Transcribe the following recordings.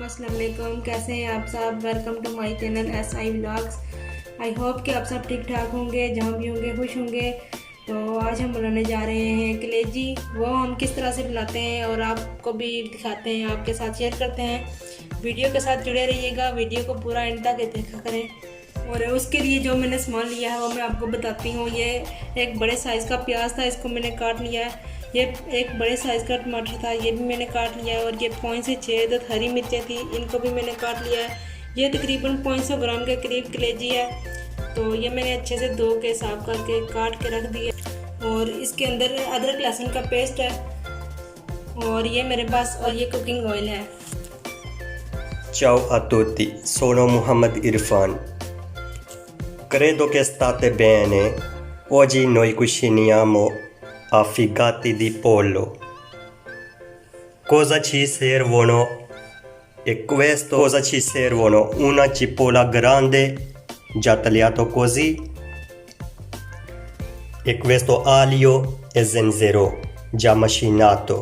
अस्सलाम वालेकुम। कैसे हैं आप सब? Welcome to my channel SI vlogs. I hope कि आप सब ठीक ठाक होंगे, जहाँ भी होंगे खुश होंगे। तो आज हम बनाने जा रहे हैं कलेजी। वो हम किस तरह से बनाते हैं और आपको भी दिखाते हैं, आपके साथ शेयर करते हैं। वीडियो के साथ जुड़े रहिएगा, वीडियो को पूरा एंड तक देखा करें। और उसके लिए जो मैंने सामान लिया है वो मैं आपको बताती हूँ। ये एक बड़े साइज़ का प्याज था, इसको मैंने काट लिया है। ये एक बड़े साइज़ का टमाटर था, ये भी मैंने काट लिया है। और ये 5 से 6 अदद हरी मिर्चें थी, इनको भी मैंने काट लिया है। ये तकरीबन 500 ग्राम के करीब कलेजी है। तो ये मैंने अच्छे से धो के साफ करके काट के रख दिया। और इसके अंदर अदरक लहसुन का पेस्ट है, और ये मेरे पास और ये कुकिंग ऑयल है। Ciao a tutti, sono Muhammad Irfan. Credo che state bene. Oggi noi cuciniamo affigati di pollo. Cosa ci servono? Cosa ci servono? Una cipolla grande, già tagliato così. E questo aglio e zenzero, già macinato.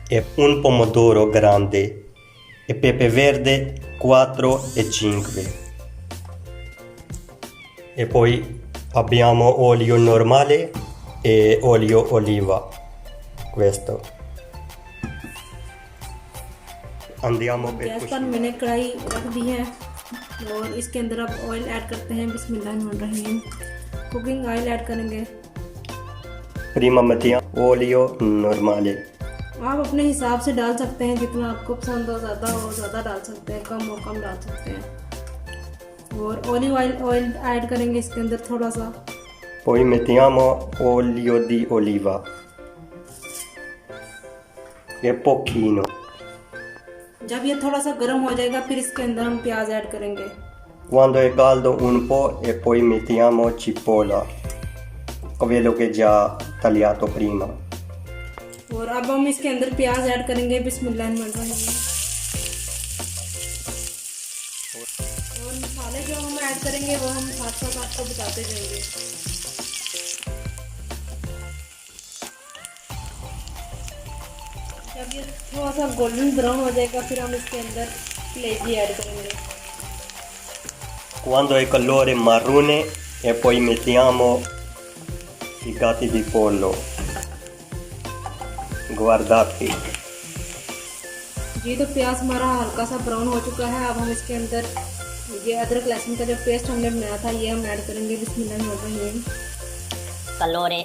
E un pomodoro grande. E pepe verde 4 e 5. E poi abbiamo olio normale e olio oliva. Questo. Andiamo per gas पर मैंने कढ़ाई रख दी है और इसके अंदर अब oil add करते हैं। बिस्मिल्लाहिर्रहमानिर्रहीम। कुकिंग ऑयल ऐड करेंगे। Prima mettiamo olio normale. आप अपने हिसाब से डाल सकते हैं, जितना आपको पसंद हो ज़्यादा डाल सकते हैं, कम हो कम डाल सकते हैं। और ऑलिव ऑयल ऐड करेंगे इसके अंदर थोड़ा सा। Poi mettiamo olio di oliva. E pochino. जब ये थोड़ा सा गर्म हो जाएगा फिर इसके अंदर हम प्याज ऐड करेंगे। Quando è caldo un po' e poi mettiamo cipolla, quello che già tagliato prima. और अब हम इसके अंदर प्याज ऐड करेंगे। बिस्मिल्लाहिर्रहमानिर्रहीम। और मसाले जो हम ऐड करेंगे वो हम साथ साथ आपको बताते जाएंगे। जब ये थोड़ा सा गोल्डन ब्राउन हो जाएगा फिर हम इसके अंदर कलेजी ऐड करेंगे। Quando è colore marrone e poi mettiamo i gatti di pollo. Guardate. जी तो प्याज हमारा हल्का सा ब्राउन हो चुका है। अब हम इसके अंदर ये अदरक लहसुन का जो पेस्ट हमने बनाया था ये हम ऐड करेंगे। बिस्मिल्लाहिर्रहमानिर्रहीम। Colore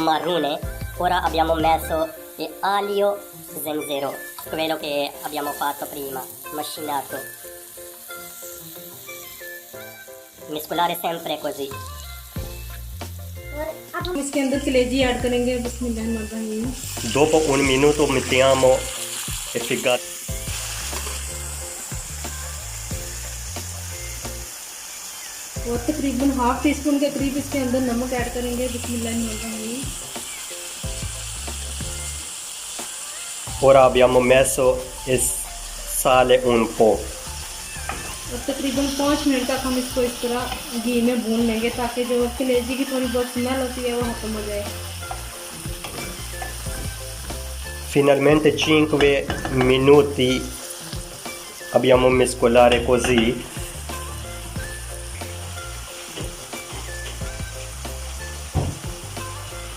marrone. Ora abbiamo messo l'aglio zenzero, quello che abbiamo fatto prima, macinato. Mescolare sempre così. अब हम इसके अंदर कलेजी ऐड करेंगे। बिस्मिल्लाहिर्रहमानिर्रहीम। Dopo un minuto mettiamo i figati. और तकरीबन हाफ टी स्पून के करीब इसके अंदर नमक ऐड करेंगे। बिस्मिल्लाहिर्रहमानिर्रहीम। Ora abbiamo messo il sale un po'. और तकरीबन 5 मिनट तक हम इसको इस तरह घी में भून लेंगे ताकि जो कलेजी की थोड़ी बहुत स्मेल होती है वो खत्म हो जाए। Finalmente 5 minuti abbiamo mescolare così.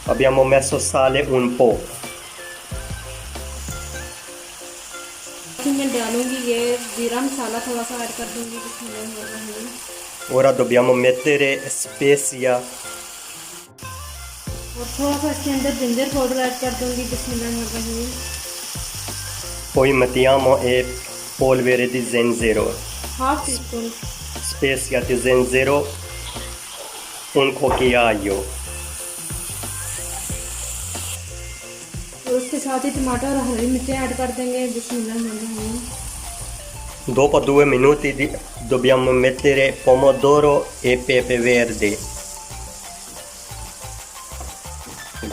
Abbiamo messo sale un po'. मैं डालूंगी ये जीरा मसाला थोड़ा सा ऐड कर दूंगी। बिस्मिल्लाहिर्रहमानिर्रहीम। Ora dobbiamo mettere spezia. और थोड़ा सा इसके अंदर जिंजर पाउडर ऐड कर दूंगी। बिस्मिल्लाहिर्रहमानिर्रहीम। Poi mettiamo polvere di zenzero. Half tea spoon. Spezia di zenzero, un cucchiaio. और उसके साथ ही टमाटर और हरी मिर्चें ऐड कर देंगे। बिस्मिल्लाहिर्रहमानिर्रहीम। Dopo 2 minuti dobbiamo mettere pomodoro e pepe verde.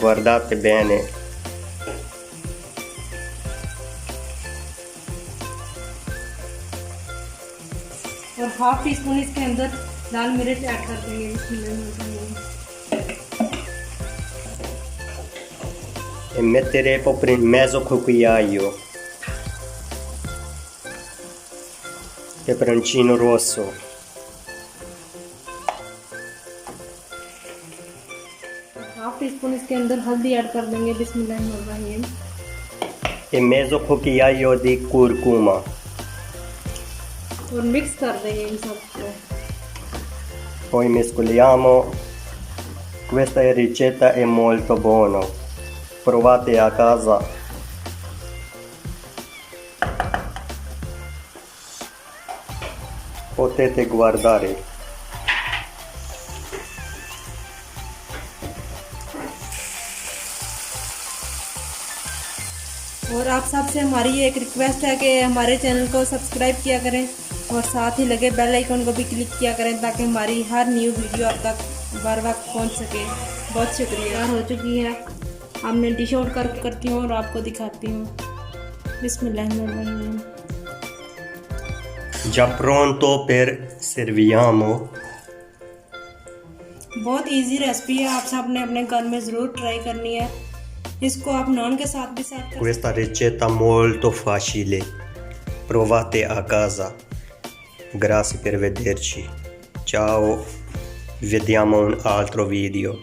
Guardate bene. और हाफ टी स्पून इसके अंदर लाल मिर्च ऐड कर देंगे। बिस्मिल्लाहिर्रहमानिर्रहीम। e mettere proprio in mezzo cucchiaio. peperoncino rosso, half tea spoon इसके अंदर हल्दी ऐड कर देंगे, बिस्मिल्लाहिर्रहमानिर्रहीम। e mezzo cucchiaio di curcuma. और मिक्स कर देंगे इन सबको। Poi mescoliamo. Questa ricetta è molto buona. Provate a casa. Potete guardare. और आप सबसे हमारी ये एक रिक्वेस्ट है कि हमारे चैनल को सब्सक्राइब किया करें और साथ ही लगे बेल आइकन को भी क्लिक किया करें ताकि हमारी हर न्यू वीडियो आप तक बर वक्त पहुंच सके। बहुत शुक्रिया। तैयार हो चुकी है, अब मैं डिश आउट करती हूँ और आपको दिखाती हूँ। बिस्मिल्लाहिर्रहमानिर्रहीम। Già pronto per serviamo. बहुत इजी रेसिपी है, आप सब ने अपने घर में ज़रूर ट्राई करनी है। इसको आप नान के साथ भी सर्व कर Questa ricetta molto facile. Provate a casa. Grazie per vederci. Ciao. Vediamo un altro video.